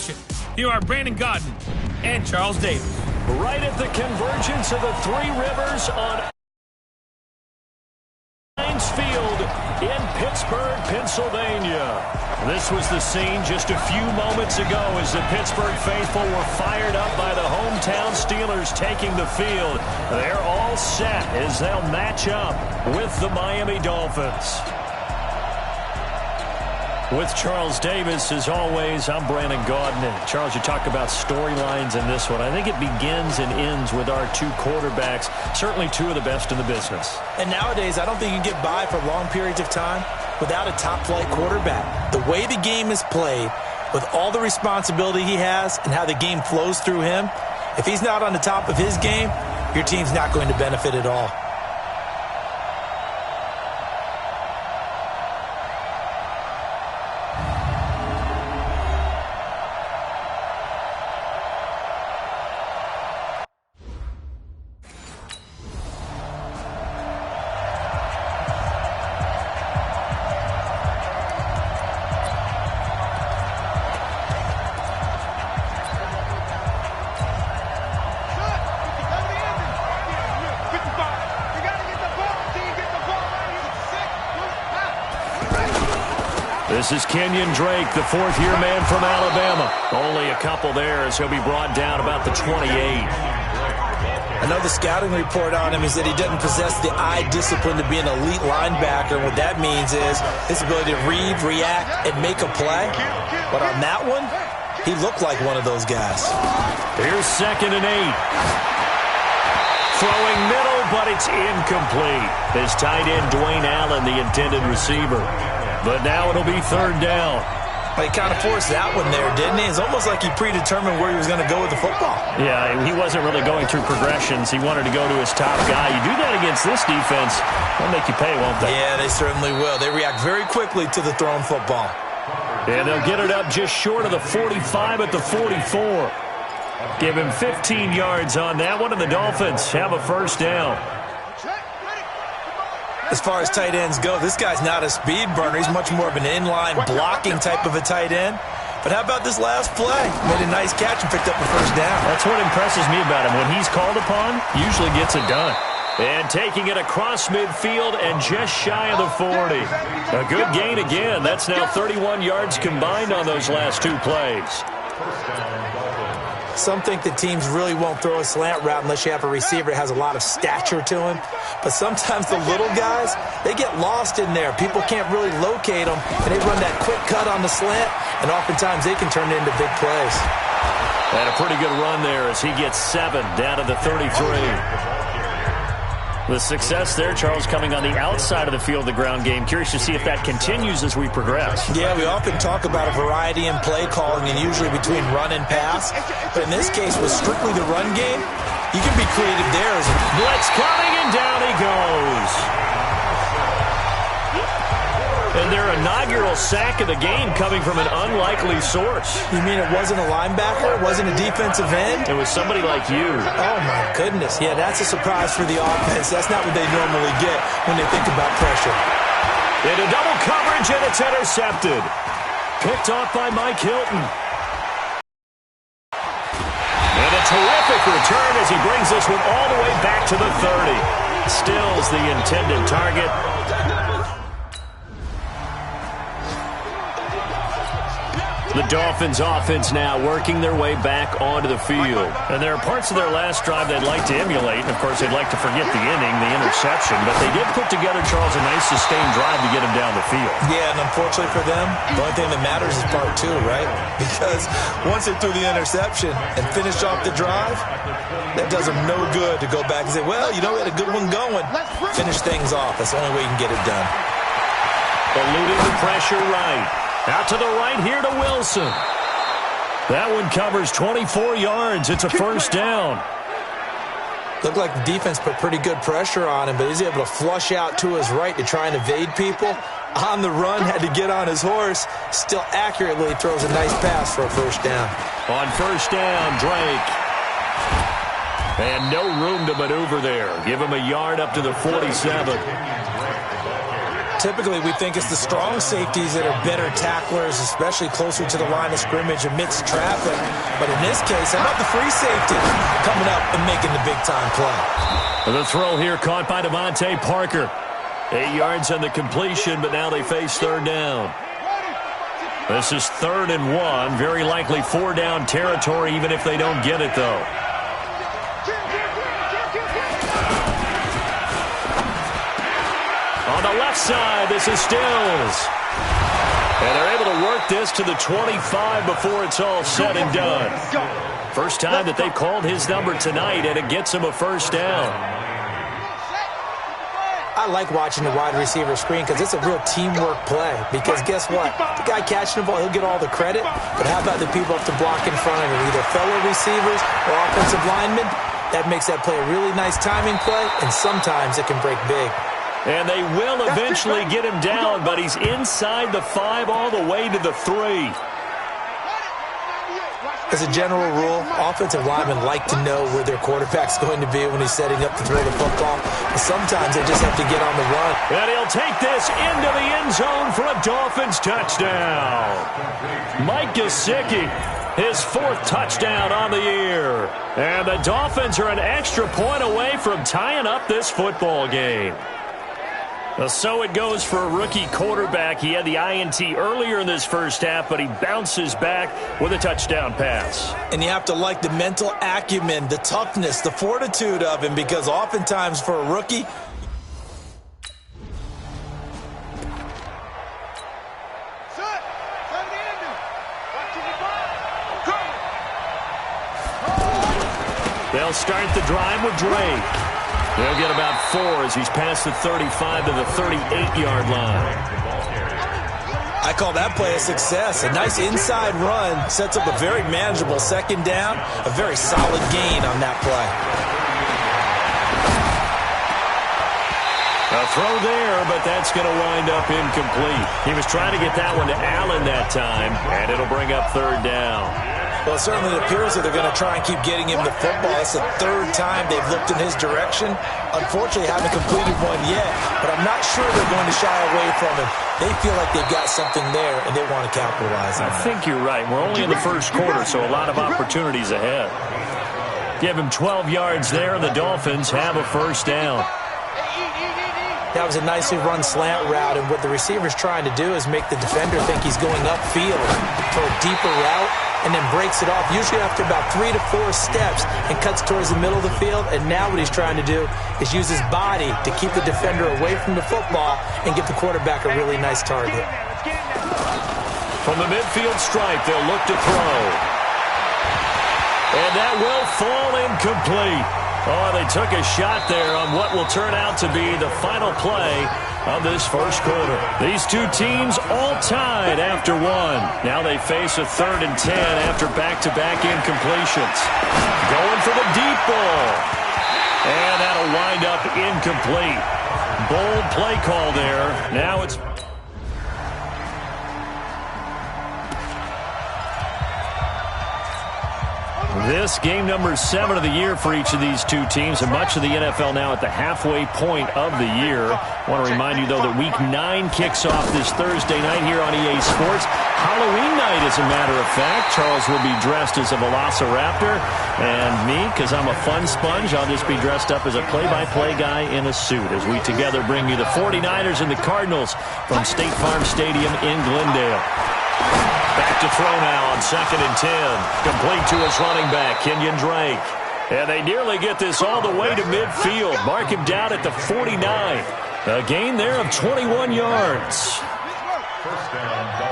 action. Here are Brandon Gaudin and Charles Davis. Right at the convergence of the Three Rivers on Heinz Field in Pittsburgh, Pennsylvania. This was the scene just a few moments ago as the Pittsburgh faithful were fired up by the hometown Steelers taking the field. They're all set as they'll match up with the Miami Dolphins. With Charles Davis, as always, I'm Brandon Gaudin. Charles, you talk about storylines in this one. I think it begins and ends with our two quarterbacks, certainly two of the best in the business. And nowadays, I don't think you can get by for long periods of time without a top-flight quarterback. The way the game is played, with all the responsibility he has and how the game flows through him, if he's not on the top of his game, your team's not going to benefit at all. This is Kenyon Drake, the fourth-year man from Alabama. Only a couple there as he'll be brought down about the 28. I know the scouting report on him is that he doesn't possess the eye discipline to be an elite linebacker. And what that means is his ability to read, react, and make a play. But on that one, he looked like one of those guys. Here's 2nd and 8. Throwing middle, but it's incomplete. His tight end, Dwayne Allen, the intended receiver. But now it'll be 3rd down. Well, he kind of forced that one there, didn't he? It's almost like he predetermined where he was going to go with the football. Yeah, he wasn't really going through progressions. He wanted to go to his top guy. You do that against this defense, they'll make you pay, won't they? Yeah, they certainly will. They react very quickly to the thrown football. And they'll get it up just short of the 45 at the 44. Give him 15 yards on that one, and the Dolphins have a 1st down. As far as tight ends go, this guy's not a speed burner. He's much more of an inline blocking type of a tight end. But how about this last play? Made a nice catch and picked up a 1st down. That's what impresses me about him. When he's called upon, usually gets it done. And taking it across midfield and just shy of the 40. A good gain again. That's now 31 yards combined on those last two plays. Some think that teams really won't throw a slant route unless you have a receiver that has a lot of stature to him. But sometimes the little guys, they get lost in there. People can't really locate them, and they run that quick cut on the slant, and oftentimes they can turn it into big plays. And a pretty good run there as he gets 7 down to the 33. The success there, Charles, coming on the outside of the field, the ground game. Curious to see if that continues as we progress. Yeah, we often talk about a variety in play calling and usually between run and pass. But in this case, with strictly the run game, you can be creative there. Blitz coming, and down he goes. And their inaugural sack of the game coming from an unlikely source. You mean it wasn't a linebacker? It wasn't a defensive end? It was somebody like you. Oh, my goodness. Yeah, that's a surprise for the offense. That's not what they normally get when they think about pressure. Into double coverage, and it's intercepted. Picked off by Mike Hilton. And a terrific return as he brings this one all the way back to the 30. Stills the intended target. The Dolphins offense now working their way back onto the field. And there are parts of their last drive they'd like to emulate. And, of course, they'd like to forget the inning, the interception. But they did put together, Charles, a nice sustained drive to get him down the field. Yeah, and unfortunately for them, the only thing that matters is part 2, right? Because once they threw the interception and finished off the drive, that does them no good to go back and say, well, you know, we had a good one going. Finish things off. That's the only way you can get it done. Eluding the pressure right. Out to the right here to Wilson. That one covers 24 yards. It's a 1st down. Looked like the defense put pretty good pressure on him, but he's able to flush out to his right to try and evade people. On the run, had to get on his horse. Still accurately throws a nice pass for a 1st down. On 1st down, Drake. And no room to maneuver there. Give him a yard up to the 47. typically we think it's the strong safeties that are better tacklers, especially closer to the line of scrimmage amidst traffic. But in this case, how about the free safety coming up and making the big-time play? The throw here caught by Devontae Parker. 8 yards on the completion, but now they face third down. This is 3rd and 1. Very likely 4-down territory, even if they don't get it, though. On the left side, this is Stills. And they're able to work this to the 25 before it's all said and done. First time that they've called his number tonight, and it gets him a first down. I like watching the wide receiver screen because it's a real teamwork play. Because guess what? The guy catching the ball, he'll get all the credit. But how about the people up to block in front of him? Either fellow receivers or offensive linemen. That makes that play a really nice timing play, and sometimes it can break big. And they will eventually get him down, but he's inside the 5 all the way to the 3. As a general rule, offensive linemen like to know where their quarterback's going to be when he's setting up to throw the football. But sometimes they just have to get on the run. And he'll take this into the end zone for a Dolphins touchdown. Mike Gesicki, his 4th touchdown on the year. And the Dolphins are an extra point away from tying up this football game. So it goes for a rookie quarterback. He had the INT earlier in this first half, but he bounces back with a touchdown pass. And you have to like the mental acumen, the toughness, the fortitude of him, because oftentimes for a rookie, they'll start the drive with Drake. They'll get about 4 as he's past the 35 to the 38-yard line. I call that play a success. A nice inside run sets up a very manageable second down, a very solid gain on that play. A throw there, but that's going to wind up incomplete. He was trying to get that one to Allen that time, and it'll bring up 3rd down. Well, it certainly appears that they're going to try and keep getting him the football. It's the 3rd time they've looked in his direction. Unfortunately, haven't completed one yet, but I'm not sure they're going to shy away from him. They feel like they've got something there, and they want to capitalize on it. I think you're right. We're only in the first quarter, so a lot of opportunities ahead. Give him 12 yards there, and the Dolphins have a first down. That was a nicely run slant route, and what the receiver's trying to do is make the defender think he's going upfield for a deeper route, and then breaks it off, usually after about 3 to 4 steps, and cuts towards the middle of the field. And now what he's trying to do is use his body to keep the defender away from the football and give the quarterback a really nice target. From the midfield stripe, they'll look to throw. And that will fall incomplete. Oh, they took a shot there on what will turn out to be the final play of this first quarter. These two teams all tied after 1. Now they face a 3rd and 10 after back-to-back incompletions. Going for the deep ball. And that'll wind up incomplete. Bold play call there. Now it's... This game number 7 of the year for each of these two teams, and much of the NFL now at the halfway point of the year. I want to remind you, though, that Week 9 kicks off this Thursday night here on EA Sports. Halloween night, as a matter of fact. Charles will be dressed as a Velociraptor, and me, because I'm a fun sponge, I'll just be dressed up as a play-by-play guy in a suit as we together bring you the 49ers and the Cardinals from State Farm Stadium in Glendale. Back to throw now on 2nd and 10. Complete to his running back, Kenyon Drake. And they nearly get this all the way to midfield. Mark him down at the 49. A gain there of 21 yards.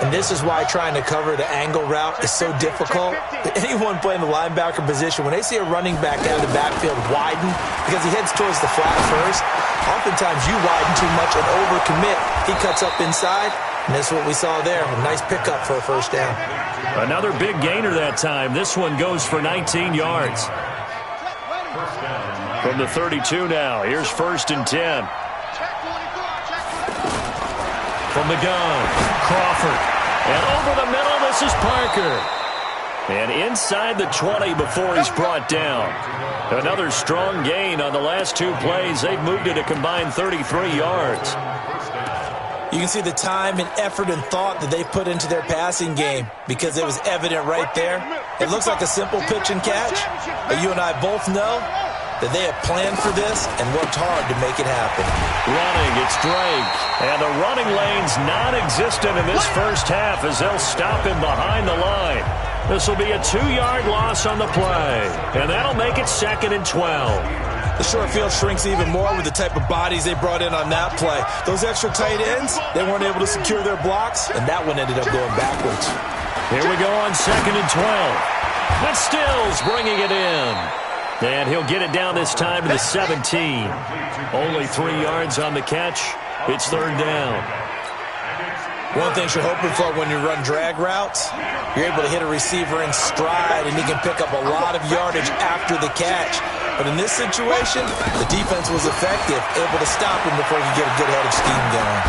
And this is why trying to cover the angle route is so difficult. Anyone playing the linebacker position, when they see a running back out of the backfield widen because he heads towards the flat first, oftentimes you widen too much and overcommit. He cuts up inside. And that's what we saw there. A nice pickup for a first down. Another big gainer that time. This one goes for 19 yards. From the 32 now. Here's 1st and 10. From the gun, Crawford. And over the middle, this is Parker. And inside the 20 before he's brought down. Another strong gain on the last 2 plays. They've moved it a combined 33 yards. You can see the time and effort and thought that they put into their passing game because it was evident right there. It looks like a simple pitch and catch, but you and I both know that they have planned for this and worked hard to make it happen. Running, it's Drake. And the running lane's non-existent in this first half as they'll stop him behind the line. This will be a 2-yard loss on the play, and that'll make it 2nd and 12. The short field shrinks even more with the type of bodies they brought in on that play. Those extra tight ends, they weren't able to secure their blocks, and that one ended up going backwards. Here we go on 2nd and 12. That's Stills bringing it in. And he'll get it down this time to the 17. Only 3 yards on the catch. It's 3rd down. One thing you're hoping for when you run drag routes, you're able to hit a receiver in stride, and he can pick up a lot of yardage after the catch. But in this situation, the defense was effective, able to stop him before he could get a good head of steam going.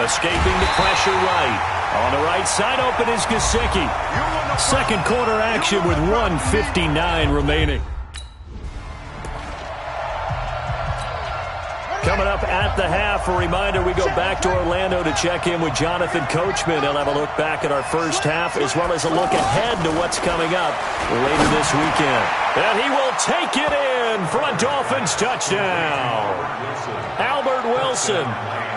Escaping the pressure right. On the right side open is Gesicki. Second quarter action with 1:59 remaining. Coming up at the half, a reminder, we go back to Orlando to check in with Jonathan Coachman. He'll have a look back at our first half as well as a look ahead to what's coming up later this weekend. And he will take it in for a Dolphins touchdown. Albert Wilson,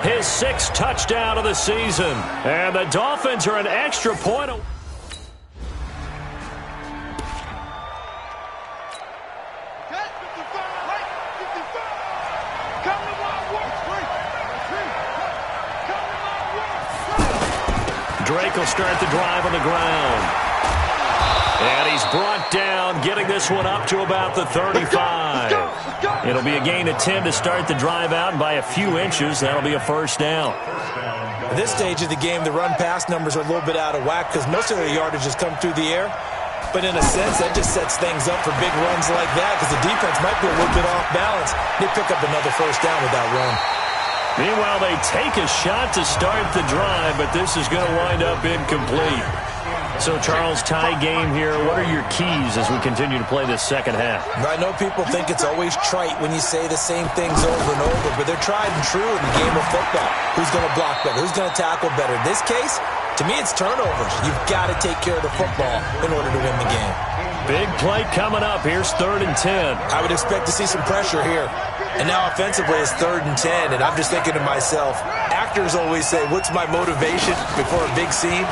his 6th touchdown of the season. And the Dolphins are an extra point away. Drake will start the drive on the ground. And he's brought down, getting this one up to about the 35. It'll be a gain of 10 to start the drive out, and by a few inches, that'll be a 1st down. At this stage of the game, the run-pass numbers are a little bit out of whack because most of their yardage has come through the air. But in a sense, that just sets things up for big runs like that because the defense might be a little bit off balance. They pick up another 1st down with that run. Meanwhile, they take a shot to start the drive, but this is going to wind up incomplete. So, Charles, tie game here. What are your keys as we continue to play this second half? I know people think it's always trite when you say the same things over and over, but they're tried and true in the game of football. Who's going to block better? Who's going to tackle better? In this case, to me, it's turnovers. You've got to take care of the football in order to win the game. Big play coming up. Here's 3rd and 10. I would expect to see some pressure here. And now offensively it's 3rd and 10, and I'm just thinking to myself, actors always say, what's my motivation before a big scene?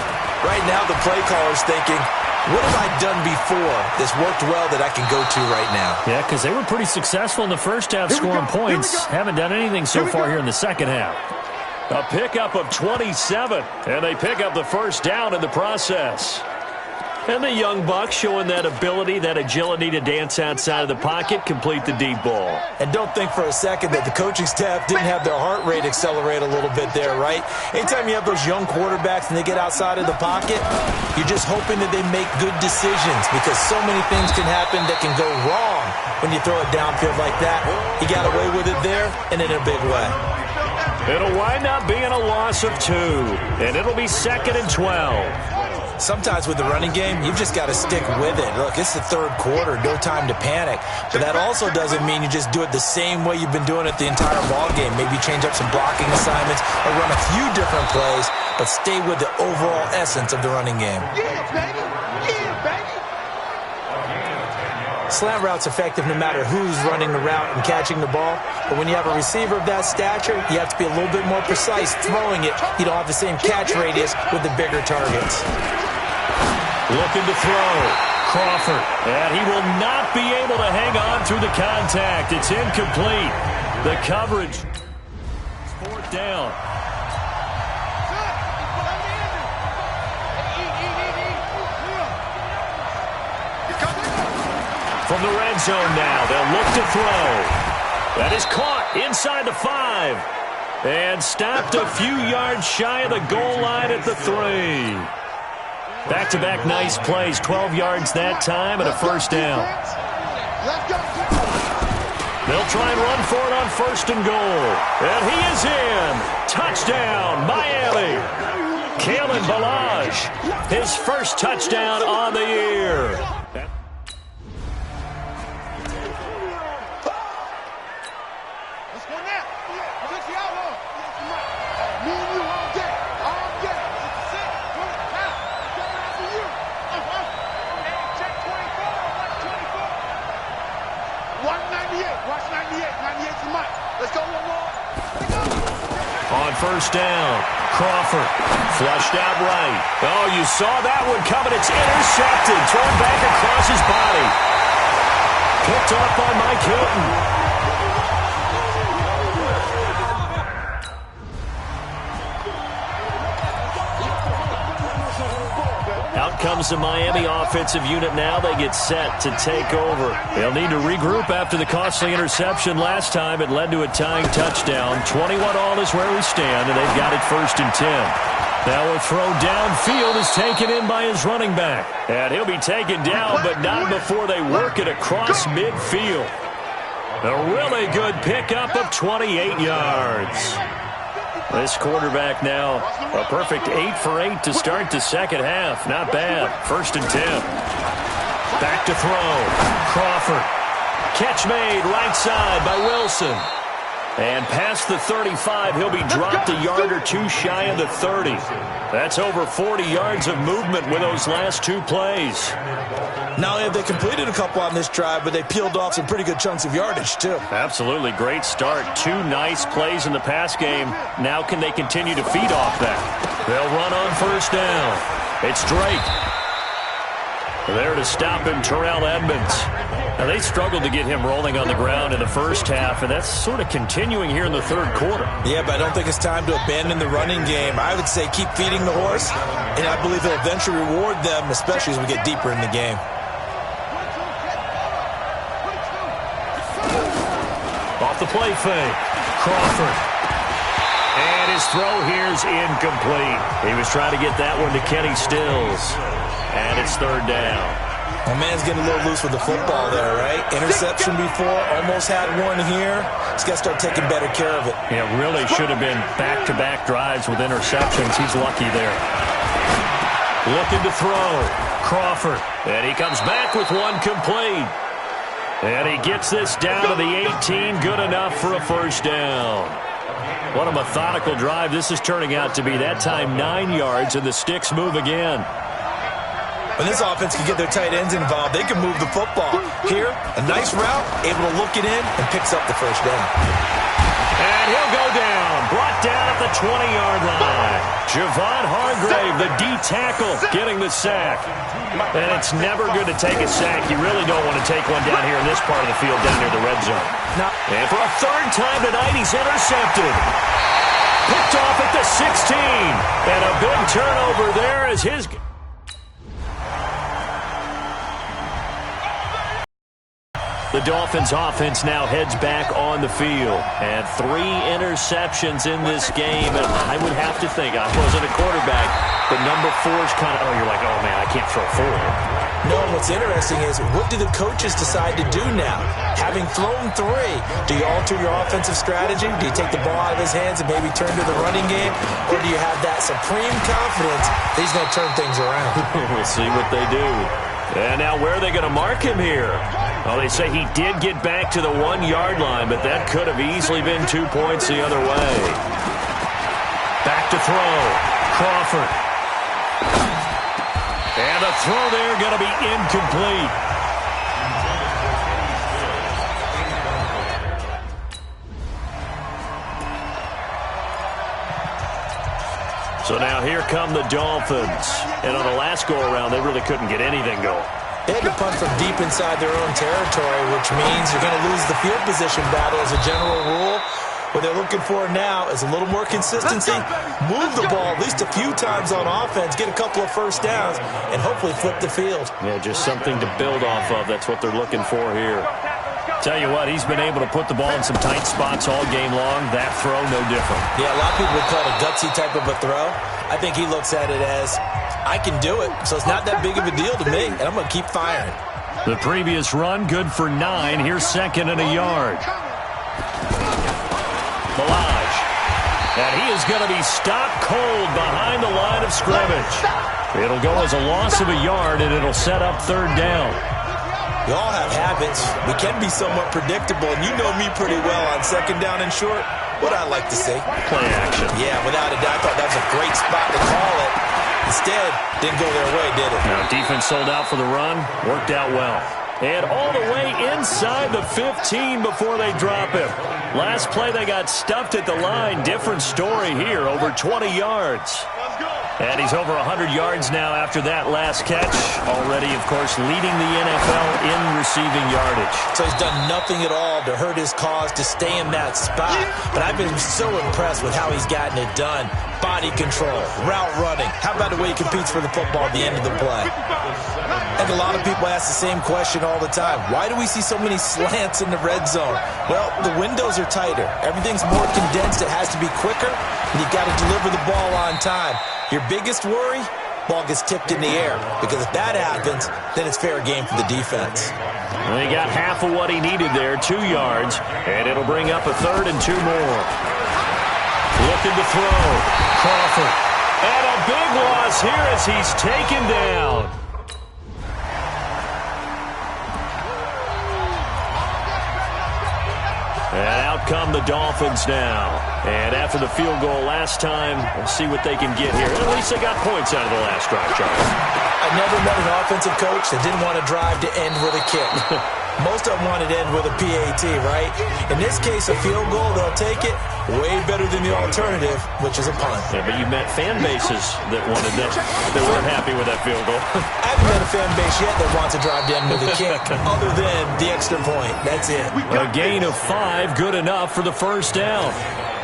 Right now the play caller's thinking, what have I done before that's worked well that I can go to right now? Yeah, because they were pretty successful in the first half scoring points. Haven't done anything so far here in the second half. A pickup of 27, and they pick up the 1st down in the process. And the young buck showing that ability, that agility to dance outside of the pocket, complete the deep ball. And don't think for a second that the coaching staff didn't have their heart rate accelerate a little bit there, right? Anytime you have those young quarterbacks and they get outside of the pocket, you're just hoping that they make good decisions because so many things can happen that can go wrong when you throw it downfield like that. He got away with it there and in a big way. It'll wind up being a loss of 2, and it'll be 2nd and 12. Sometimes with the running game, you've just got to stick with it. Look, it's the 3rd quarter, no time to panic. But that also doesn't mean you just do it the same way you've been doing it the entire ball game. Maybe change up some blocking assignments or run a few different plays, but stay with the overall essence of the running game. Yeah, baby. Yeah, baby. Slant route's effective no matter who's running the route and catching the ball. But when you have a receiver of that stature, you have to be a little bit more precise throwing it. You don't have the same catch radius with the bigger targets. Looking to throw. Crawford. And he will not be able to hang on through the contact. It's incomplete. The coverage. 4th down. From the red zone now, they'll look to throw. That is caught inside the 5. And stopped a few yards shy of the goal line at the 3. Back-to-back nice plays, 12 yards that time and a 1st down. They'll try and run for it on 1st and goal. And he is in. Touchdown, Miami. Kalen Ballage, his 1st touchdown on the year. Let's go now. Me and you all day. 98. Watch 98. 98's the mic. Let's go one more. On first down, Crawford flushed out right. Oh, you saw that one coming. It's intercepted. Thrown back across his body. Picked off by Mike Hilton. Out comes the Miami offensive unit now. They get set to take over. They'll need to regroup after the costly interception last time. It led to a tying touchdown. 21-all is where we stand, and they've got it 1st and 10. Now a throw downfield is taken in by his running back. And he'll be taken down, but not before they work it across midfield. A really good pickup of 28 yards. This quarterback now, a perfect 8 for 8 to start the second half. Not bad. 1st and 10. Back to throw. Crawford. Catch made right side by Wilson. And past the 35, he'll be dropped a yard or two shy of the 30. That's over 40 yards of movement with those last 2 plays. Not only have they completed a couple on this drive, but they peeled off some pretty good chunks of yardage, too. Absolutely great start. 2 nice plays in the pass game. Now can they continue to feed off that? They'll run on first down. It's Drake. There to stop him, Terrell Edmonds. Now, they struggled to get him rolling on the ground in the first half, and that's sort of continuing here in the third quarter. Yeah, but I don't think it's time to abandon the running game. I would say keep feeding the horse, and I believe he'll eventually reward them, especially as we get deeper in the game. Off the play fake, Crawford. And his throw here is incomplete. He was trying to get that one to Kenny Stills. And it's 3rd down. My man's getting a little loose with the football there, right? Interception before, almost had one here. He's got to start taking better care of it. Yeah, really should have been back-to-back drives with interceptions. He's lucky there. Looking to throw. Crawford. And he comes back with one complete. And he gets this down to the 18. Good enough for a 1st down. What a methodical drive this is turning out to be. That time 9 yards, and the sticks move again. When this offense can get their tight ends involved, they can move the football. Here, a nice route, able to look it in, and picks up the 1st down. And he'll go down. Brought down at the 20-yard line. Javon Hargrave, the D tackle, getting the sack. And it's never good to take a sack. You really don't want to take one down here in this part of the field, down near the red zone. And for a 3rd time tonight, he's intercepted. Picked off at the 16. And a big turnover there as his... The Dolphins offense now heads back on the field. And 3 interceptions in this game. And I would have to think, I wasn't a quarterback, but number 4 is kind of, oh, you're like, oh, man, I can't throw 4. No, what's interesting is, what do the coaches decide to do now? Having thrown 3, do you alter your offensive strategy? Do you take the ball out of his hands and maybe turn to the running game? Or do you have that supreme confidence that he's going to turn things around? We'll see what they do. And now where are they going to mark him here? Well, they say he did get back to the 1-yard line, but that could have easily been 2 points the other way. Back to throw. Crawford. And the throw there going to be incomplete. So now here come the Dolphins. And on the last go-around, they really couldn't get anything going. They had to punt from deep inside their own territory, which means you're going to lose the field position battle as a general rule. What they're looking for now is a little more consistency, move the ball at least a few times on offense, get a couple of 1st downs, and hopefully flip the field. Yeah, just something to build off of. That's what they're looking for here. Tell you what, he's been able to put the ball in some tight spots all game long. That throw, no different. Yeah, a lot of people would call it a gutsy type of a throw. I think he looks at it as, I can do it, so it's not that big of a deal to me, and I'm going to keep firing. The previous run, good for 9. Here's 2nd and a yard. Balaj. And he is going to be stopped cold behind the line of scrimmage. It'll go as a loss of a yard, and it'll set up 3rd down. We all have habits. We can be somewhat predictable, and you know me pretty well on 2nd down and short. What I like to say. Play action. Yeah, without a doubt, I thought that was a great spot to call it. Instead, didn't go their way, did it? Now, defense sold out for the run. Worked out well. And all the way inside the 15 before they drop him. Last play, they got stuffed at the line. Different story here, over 20 yards. And he's over 100 yards now after that last catch. Already, of course, leading the NFL in receiving yardage. So he's done nothing at all to hurt his cause to stay in that spot. But I've been so impressed with how he's gotten it done. Body control, route running. How about the way he competes for the football at the end of the play? And a lot of people ask the same question all the time. Why do we see so many slants in the red zone? Well, the windows are tighter. Everything's more condensed. It has to be quicker. And you've got to deliver the ball on time. Your biggest worry? Ball gets tipped in the air. Because if that happens, then it's fair game for the defense. Well, he got half of what he needed there, 2 yards. And it'll bring up a 3rd and 2 more. Looking to throw. Crawford. And a big loss here as he's taken down. And out come the Dolphins now. And after the field goal last time, we'll see what they can get here. At least they got points out of the last drive, Charles. I never met an offensive coach that didn't want to drive to end with a kick. Most of them wanted to end with a PAT, right? In this case, a field goal, they'll take it. Way better than the alternative, which is a punt. Yeah, but you met fan bases that wanted that, that weren't happy with that field goal. I haven't met a fan base yet that wants to drive to end with a kick, other than the extra point. That's it. A gain of 5, good enough for the first down.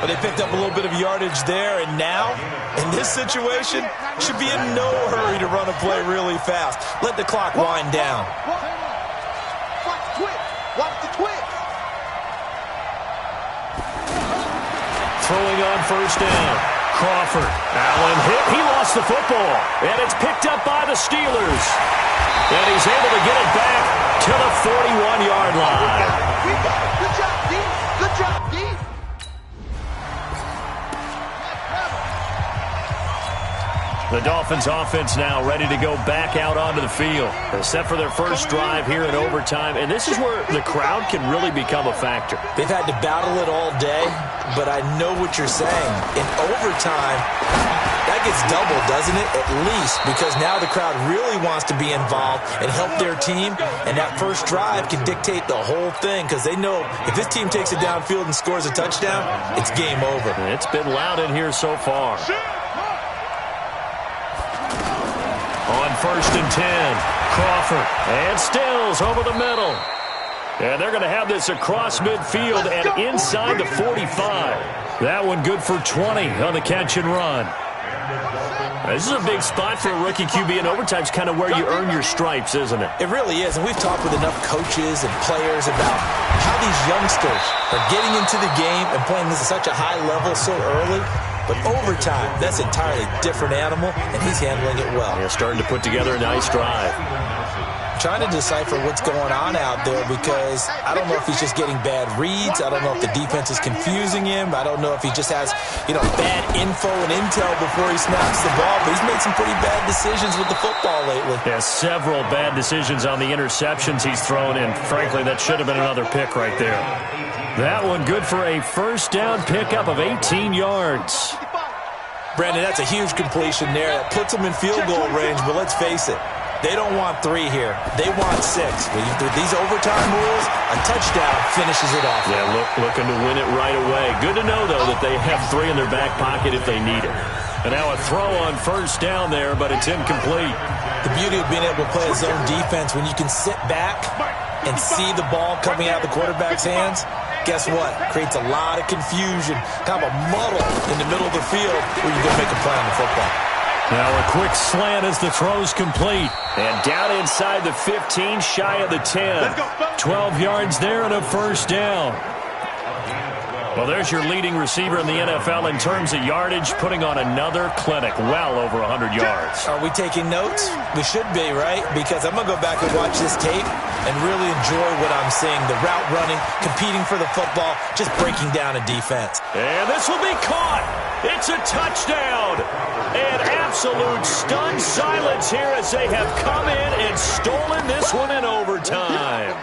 But they picked up a little bit of yardage there, and now, in this situation, should be in no hurry to run a play really fast. Let the clock wind down. Watch the twitch. Watch the twitch. Throwing on first down. Crawford. Allen hit. He lost the football. And it's picked up by the Steelers. And he's able to get it back to the 41-yard line. We got it. Good job, D. Good job, D. The Dolphins offense now ready to go back out onto the field. Set for their first drive here in overtime. And this is where the crowd can really become a factor. They've had to battle it all day, but I know what you're saying. In overtime, that gets doubled, doesn't it? At least, because now the crowd really wants to be involved and help their team. And that first drive can dictate the whole thing because they know if this team takes it downfield and scores a touchdown, it's game over. It's been loud in here so far. On first and 10, Crawford and Stills over the middle. And they're going to have this across midfield and inside the 45. That one good for 20 on the catch and run. This is a big spot for a rookie QB, and overtime's kind of where you earn your stripes, isn't it? It really is, and we've talked with enough coaches and players about how these youngsters are getting into the game and playing this at such a high level so early. But overtime, that's an entirely different animal, and he's handling it well. Yeah, starting to put together a nice drive. Trying to decipher what's going on out there because I don't know if he's just getting bad reads. I don't know if the defense is confusing him. I don't know if he just has, bad info and intel before he snaps the ball. But he's made some pretty bad decisions with the football lately. Yeah, several bad decisions on the interceptions he's thrown, and frankly, that should have been another pick right there. That one good for a first down pickup of 18 yards. Brandon, that's a huge completion there. That puts him in field goal range, but let's face it. They don't want 3 here. They want 6. With these overtime rules, a touchdown finishes it off. Yeah, looking to win it right away. Good to know, though, that they have 3 in their back pocket if they need it. And now a throw on first down there, but it's incomplete. The beauty of being able to play a zone defense when you can sit back and see the ball coming out of the quarterback's hands, guess what? Creates a lot of confusion, kind of a muddle in the middle of the field where you go make a play on the football. Now a quick slant as the throw's complete. And down inside the 15, shy of the 10. 12 yards there and a first down. Well, there's your leading receiver in the NFL in terms of yardage, putting on another clinic, well over 100 yards. Are we taking notes? We should be, right? Because I'm going to go back and watch this tape and really enjoy what I'm seeing. The route running, competing for the football, just breaking down a defense. And this will be caught. It's a touchdown. And absolute stunned silence here as they have come in and stolen this one in overtime.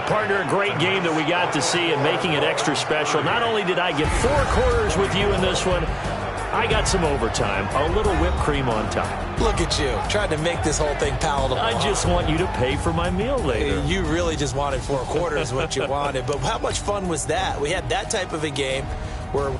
Partner, a great game that we got to see and making it extra special. Not only did I get 4 quarters with you in this one, I got some overtime, a little whipped cream on top. Look at you, trying to make this whole thing palatable. I just want you to pay for my meal later. You really just wanted 4 quarters what you wanted. But how much fun was that? We had that type of a game where